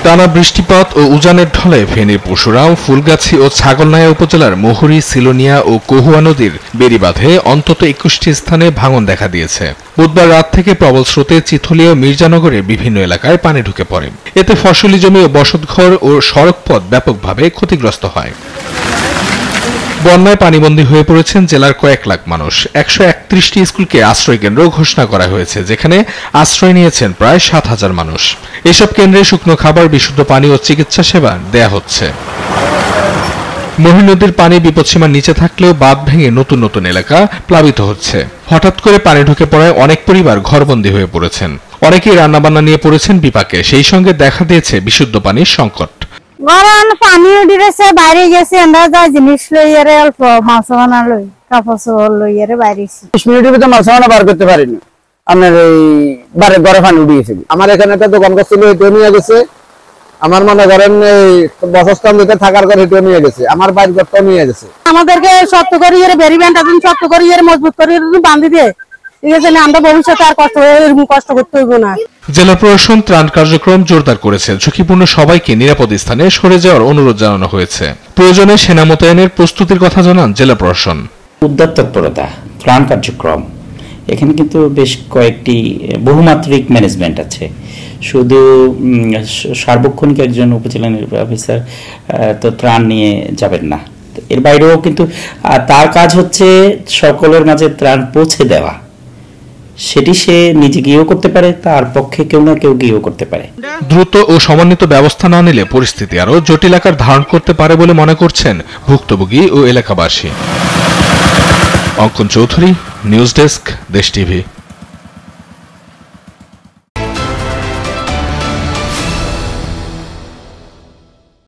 টানা বৃষ্টিপাত ও উজানের ঢলে ফেনীর পরশুরাম, ফুলগাছি ও ছাগলনাইয়া উপজেলার মুহুরী, সিলোনিয়া ও কহুয়া নদীর বেড়িবাঁধে অন্তত 21টি স্থানে ভাঙন দেখা দিয়েছে। বুধবার রাত থেকে প্রবল স্রোতে চিথলিয়া ও মির্জানগরের বিভিন্ন এলাকায় পানি ঢুকে পড়ে। এতে ফসলি জমি ও বসতঘর ও সড়কপথ ব্যাপকভাবে ক্ষতিগ্রস্ত হয়। বন্যায় পানিবন্দী হয়ে পড়েছেন জেলার কয়েক লাখ মানুষ। 131টি স্কুলকে আশ্রয় কেন্দ্র ঘোষণা করা হয়েছে, যেখানে আশ্রয় নিয়েছেন প্রায় 7,000 মানুষ। এসব কেন্দ্রে শুকনো খাবার, বিশুদ্ধ পানি ও চিকিৎসা সেবা দেয়া হচ্ছে। মহিন নদীর পানি বিপদসীমার নিচে থাকলেও বাঁধ ভেঙে নতুন নতুন এলাকা প্লাবিত হচ্ছে। হঠাৎ করে পানি ঢুকে পড়ায় অনেক পরিবার ঘরবন্দী হয়ে পড়েছেন। অনেকেই রান্নাবান্না নিয়ে পড়েছেন বিপাকে। সেই সঙ্গে দেখা দিয়েছে বিশুদ্ধ পানির সংকট। গরম পানি উঠিছে, বাইরে গেছে, আমরা যা জিনিস লইয়ারে অল্প মাছ বানা লই, কাপড় লইয়ারে বাইরে 20 মিনিটের ভিতরে মাছ বানা বার করতে পারিনি। আপনার এই বারে ঘরে পানি উঠিয়েছিল। আমার এখানে একটা দোকান ছিল, এটা নিয়ে গেছে। আমার মনে করেন এই বসস্থান দিতে থাকার ঘর এটা নিয়ে গেছে। আমার বাড়ির ঘরটা নিয়ে গেছে। আমাদেরকে শক্ত করে এর বেরিবেন্ট আছে, শক্ত করে এর মজবুত করে বাঁধি দিয়ে, ঠিক আছে না? আমরা ভবিষ্যতে আর কষ্ট করতে হইব না। জেলা প্রশাসন ত্রাণ কার্যক্রম জোরদার করেছে। ঝুঁকিপূর্ণ সবাইকে নিরাপদ স্থানে সরে যাওয়ার অনুরোধ জানানো হয়েছে। প্রয়োজনে সেনা মোতায়েনের প্রস্তুতির কথা জানান জেলা প্রশাসন। উদ্ধার তৎপরতা, ত্রাণ কার্যক্রম, এখানে কিন্তু বেশ কয়েকটি বহুমাত্রিক ম্যানেজমেন্ট আছে। শুধু সার্বক্ষণিক একজন উপজেলা নির্বাহী অফিসার তো ত্রাণ নিয়ে যাবেন না। এর বাইরেও কিন্তু তার কাজ হচ্ছে সকলের মাঝে ত্রাণ পৌঁছে দেওয়া। সেটি সে নিজে গিয়েও করতে পারে, তার পক্ষে কেউ না কেউ গিয়েও করতে পারে। দ্রুত ও সমন্বিত ব্যবস্থা না নিলে পরিস্থিতি আরও জটিল আকার ধারণ করতে পারে বলে মনে করছেন ভুক্তভোগী ও এলাকাবাসী। অঙ্কন চৌধুরী, নিউজ ডেস্ক, দেশ টিভি।